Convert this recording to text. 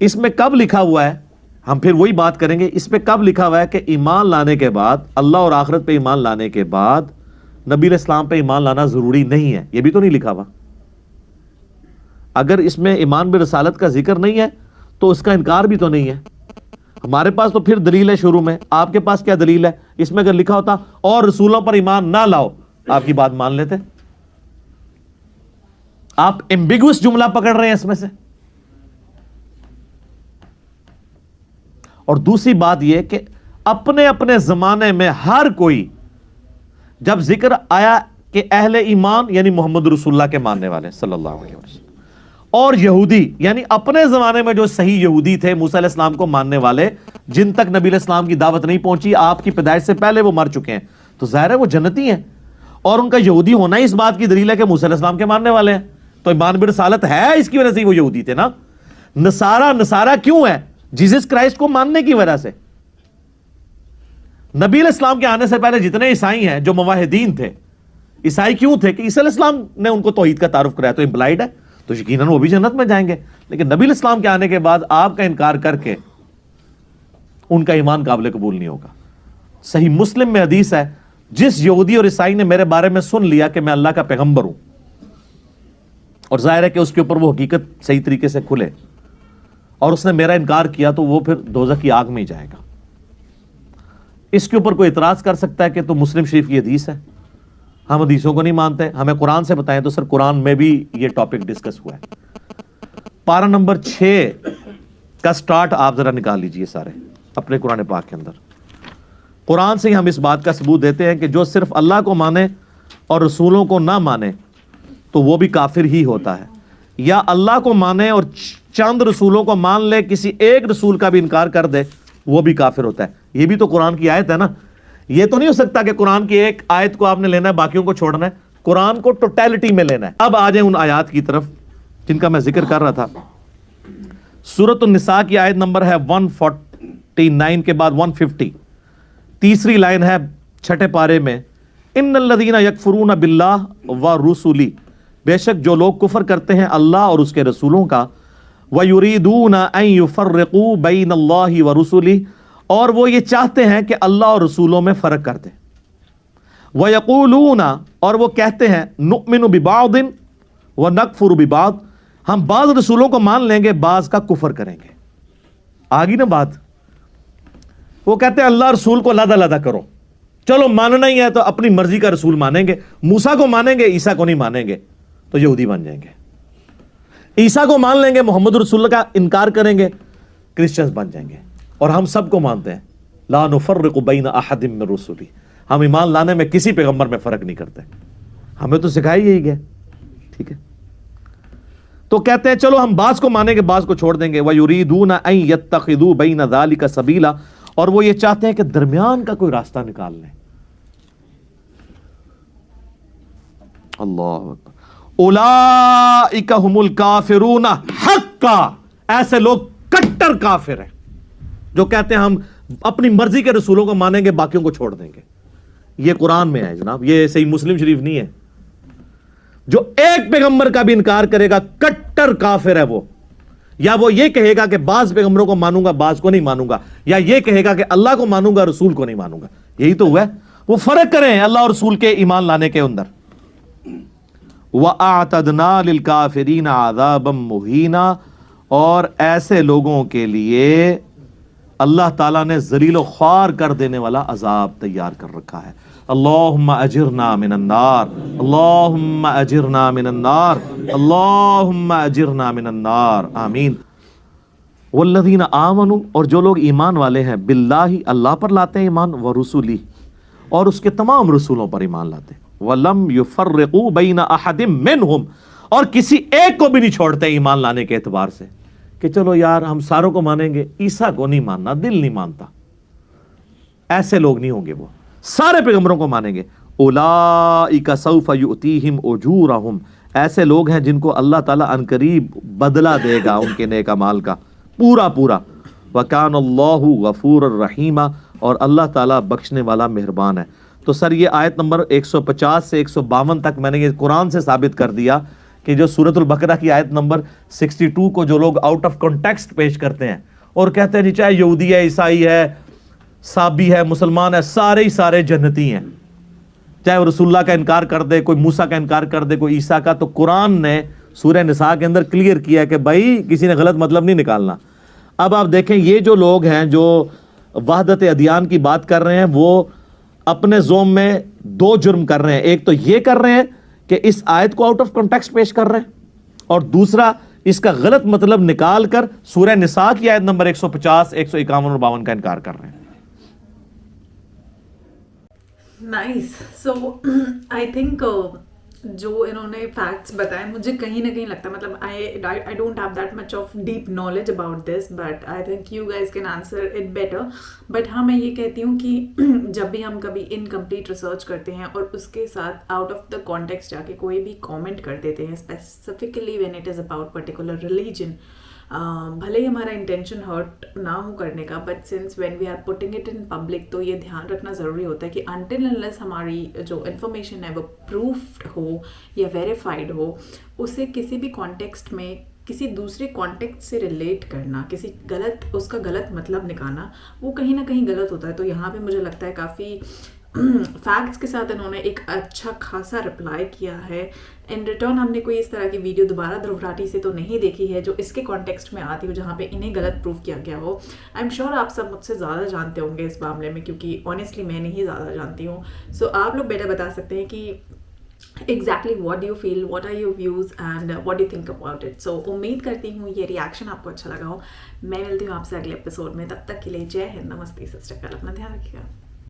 اس میں کب لکھا ہوا ہے, ہم پھر وہی بات کریں گے, اس پہ کب لکھا ہوا ہے کہ ایمان لانے کے بعد, اللہ اور آخرت پہ ایمان لانے کے بعد نبی علیہ السلام پہ ایمان لانا ضروری نہیں ہے, یہ بھی تو نہیں لکھا ہوا. اگر اس میں ایمان برسالت کا ذکر نہیں ہے تو اس کا انکار بھی تو نہیں ہے. ہمارے پاس تو پھر دلیل ہے شروع میں, آپ کے پاس کیا دلیل ہے؟ اس میں اگر لکھا ہوتا اور رسولوں پر ایمان نہ لاؤ, آپ کی بات مان لیتے. آپ ایمبیگوس جملہ پکڑ رہے ہیں اس میں سے. اور دوسری بات یہ کہ اپنے اپنے زمانے میں ہر کوئی جب ذکر آیا کہ اہل ایمان یعنی محمد رسول اللہ کے ماننے والے صلی اللہ علیہ وسلم, اور یہودی یعنی اپنے زمانے میں جو صحیح یہودی تھے موسیٰ علیہ السلام کو ماننے والے, جن تک نبی علیہ السلام کی دعوت نہیں پہنچی, آپ کی پیدائش سے پہلے وہ مر چکے ہیں, تو ظاہر ہے وہ جنتی ہیں, اور ان کا یہودی ہونا ہی اس بات کی دلیل ہے کہ موسیٰ علیہ السلام کے ماننے والے ہیں. تو ایمان برسالت ہے, اس کی وجہ سے وہ یہودی تھے نا. نصارہ کیوں ہے؟ جیزس کرائسٹ کو ماننے کی وجہ سے. نبی علیہ السلام کے آنے سے پہلے جتنے عیسائی ہیں جو موحدین تھے, عیسائی کیوں تھے؟ کہ عیسی علیہ السلام نے ان کو توحید کا تعارف کرایا, تو امپلائڈ ہے, تو یقیناً وہ بھی جنت میں جائیں گے. لیکن نبی علیہ السلام کے آنے کے بعد آپ کا انکار کر کے ان کا ایمان قابل قبول نہیں ہوگا. صحیح مسلم میں حدیث ہے, جس یہودی اور عیسائی نے میرے بارے میں سن لیا کہ میں اللہ کا پیغمبر ہوں, اور ظاہر ہے کہ اس کے اوپر وہ حقیقت صحیح طریقے سے کھلے, اور اس نے میرا انکار کیا, تو وہ پھر دوزخ کی آگ میں ہی جائے گا. اس کے اوپر کوئی اعتراض کر سکتا ہے کہ تو مسلم شریف کی حدیث ہے, ہم حدیثوں کو نہیں مانتے, ہمیں قرآن سے بتائیں. تو سر قرآن میں بھی یہ ٹاپک ڈسکس ہوا ہے. پارہ نمبر 6 کا سٹارٹ آپ ذرا نکال لیجئے سارے اپنے قرآن پاک کے اندر. قرآن سے ہی ہم اس بات کا ثبوت دیتے ہیں کہ جو صرف اللہ کو مانے اور رسولوں کو نہ مانے تو وہ بھی کافر ہی ہوتا ہے, یا اللہ کو مانے اور چند رسولوں کو مان لے, کسی ایک رسول کا بھی انکار کر دے, وہ بھی کافر ہوتا ہے. یہ بھی تو قرآن کی آیت ہے نا. یہ تو نہیں ہو سکتا کہ قرآن کی ایک آیت کو آپ نے لینا ہے, باقیوں کو چھوڑنا ہے. قرآن کو ٹوٹیلٹی میں لینا ہے. اب آ جائیں ان آیات کی طرف جن کا میں ذکر کر رہا تھا. سورۃ النساء کی آیت نمبر ہے 149 کے بعد 150, تیسری لائن ہے 6 پارے میں, ان الذین یکفرون باللہ ورسلہ, بے شک جو لوگ کفر کرتے ہیں اللہ اور اس کے رسولوں کا, وَيُرِيدُونَ أَن يُفَرِّقُوا بَيْنَ اللَّهِ وَرُسُلِهِ, اور وہ یہ چاہتے ہیں کہ اللہ اور رسولوں میں فرق کر دیں. وَيَقُولُونَ, اور وہ کہتے ہیں, نُؤْمِنُ بِبَعْضٍ وَنَكْفُرُ بِبَعْضٍ, ہم بعض رسولوں کو مان لیں گے, بعض کا کفر کریں گے. آگی نا بات. وہ کہتے ہیں اللہ رسول کو علیحدہ علیحدہ کرو, چلو ماننا ہی ہے تو اپنی مرضی کا رسول مانیں گے, موسیٰ کو مانیں گے, عیسیٰ کو نہیں مانیں گے تو یہودی بن جائیں گے. عیسیٰ کو مان لیں گے, محمد رسول اللہ کا انکار کریں گے, کرسچنز بن جائیں گے. اور ہم سب کو مانتے ہیں, لا نفرق بین احد من رسلی, ہم ایمان لانے میں کسی پیغمبر میں فرق نہیں کرتے, ہمیں تو سکھائی یہی گیا. ٹھیک ہے, تو کہتے ہیں چلو ہم بعض کو مانیں گے, بعض کو چھوڑ دیں گے. وَيُرِيدُونَ أَن يَتَّخِذُوا بَيْنَ ذَلِكَ سَبِيلًا, اور وہ یہ چاہتے ہیں کہ درمیان کا کوئی راستہ نکال لیں. اللہ اکبر. اولئک هم الکافرون حقا, ایسے لوگ کٹر کافر ہیں جو کہتے ہیں ہم اپنی مرضی کے رسولوں کو مانیں گے, باقیوں کو چھوڑ دیں گے. یہ قرآن میں ہے جناب, یہ صحیح مسلم شریف نہیں ہے. جو ایک پیغمبر کا بھی انکار کرے گا کٹر کافر ہے وہ. یا وہ یہ کہے گا کہ بعض پیغمبروں کو مانوں گا, بعض کو نہیں مانوں گا, یا یہ کہے گا کہ اللہ کو مانوں گا, رسول کو نہیں مانوں گا. یہی تو ہوا ہے. وہ فرق کریں اللہ اور رسول کے ایمان لانے کے اندر. وَأَعْتَدْنَا لِلْكَافِرِينَ عَذَابًا مُهِينًا, اور ایسے لوگوں کے لیے اللہ تعالیٰ نے ذلیل و خوار کر دینے والا عذاب تیار کر رکھا ہے. اللہم اجرنا من النار, اللہم اجرنا من النار, اللہم اجرنا من النار, آمین. والذین آمنوا, اور جو لوگ ایمان والے ہیں, باللہ, اللہ پر لاتے ہیں ایمان, ورسولہ, اور اس کے تمام رسولوں پر ایمان لاتے ہیں, وَلَمْ يُفَرِّقُوا بَيْنَ أَحَدٍ مِّنْهُمْ, اور کسی ایک کو بھی نہیں چھوڑتے ایمان لانے کے اعتبار سے کہ چلو یار ہم ساروں کو مانیں گے, عیسیٰ کو نہیں ماننا, دل نہیں مانتا. ایسے لوگ نہیں ہوں گے, وہ سارے پیغمبروں کو مانیں گے. اولئک سوف یؤتیہم اجورہم, ایسے لوگ ہیں جن کو اللہ تعالیٰ عنقریب بدلہ دے گا ان کے نیک اعمال کا پورا پورا. وکان اللہ غفور الرحیم, اور اللہ تعالیٰ بخشنے والا مہربان ہے. تو سر یہ آیت نمبر 150 سے 152 تک میں نے یہ قرآن سے ثابت کر دیا کہ جو سورۃ البقرہ کی آیت نمبر 62 کو جو لوگ آؤٹ آف کانٹیکسٹ پیش کرتے ہیں اور کہتے ہیں جی چاہے یہودی ہے، عیسائی ہے، صابی ہے، مسلمان ہے، سارے ہی سارے جنتی ہیں، چاہے وہ رسول اللہ کا انکار کر دے، کوئی موسیٰ کا انکار کر دے، کوئی عیسیٰ کا. تو قرآن نے سورہ نساء کے اندر کلیئر کیا ہے کہ بھائی کسی نے غلط مطلب نہیں نکالنا. اب آپ دیکھیں یہ جو لوگ ہیں جو وحدت ادیان کی بات کر رہے ہیں وہ اپنے زوم میں دو جرم کر رہے ہیں. ایک تو یہ کر رہے ہیں کہ اس آیت کو آؤٹ آف کانٹیکسٹ پیش کر رہے ہیں، اور دوسرا اس کا غلط مطلب نکال کر سورہ نساء کی آیت نمبر 150، 151 اور 52 کا انکار کر رہے ہیں. نائس. سو آئی تھنک جو انہوں نے فیکٹس بتائے مجھے کہیں نہ کہیں لگتا ہے، مطلب I don't have that much of deep knowledge about this, but I think you guys can answer it better. But ہاں میں یہ کہتی ہوں کہ جب بھی ہم کبھی انکمپلیٹ ریسرچ کرتے ہیں اور اس کے ساتھ آؤٹ آف دا کانٹیکسٹ جا کے کوئی بھی کامنٹ کر دیتے ہیں specifically when it is about particular religion, بھلے ہی ہمارا انٹینشن ہرٹ نہ ہو کرنے کا، but sense when we are putting it in public تو یہ دھیان رکھنا ضروری ہوتا ہے کہ انٹل انلیس ہماری جو انفارمیشن ہے وہ پروفڈ ہو یا ویریفائڈ ہو، اسے کسی بھی کانٹیکسٹ میں کسی دوسرے کانٹیکٹ سے ریلیٹ کرنا، کسی غلط اس کا غلط مطلب نکالنا، وہ کہیں نہ کہیں غلط ہوتا ہے. تو یہاں پہ مجھے لگتا ہے کافی فیکٹس کے ساتھ انہوں نے ایک اچھا خاصا رپلائی کیا ہے. ان ریٹرن ہم نے کوئی اس طرح کی ویڈیو دوبارہ دھرو راٹھی سے تو نہیں دیکھی ہے جو اس کے کانٹیکسٹ میں آتی ہو جہاں پہ انہیں غلط پروف کیا گیا ہو. آئی ایم شیور آپ سب مجھ سے زیادہ جانتے ہوں گے اس معاملے میں، کیونکہ آنیسٹلی میں نہیں زیادہ جانتی ہوں. سو آپ لوگ بیٹر بتا سکتے ہیں کہ exactly what do you feel, what are your views and what do you think about it. So امید کرتی ہوں یہ ریاکشن آپ کو اچھا لگا ہو. میں ملتی ہوں آپ سے اگلے ایپیسوڈ میں، تب تک کے لیے جے ہند، نمستے، ست شری اکال، اپنا دھیان رکھیے گا.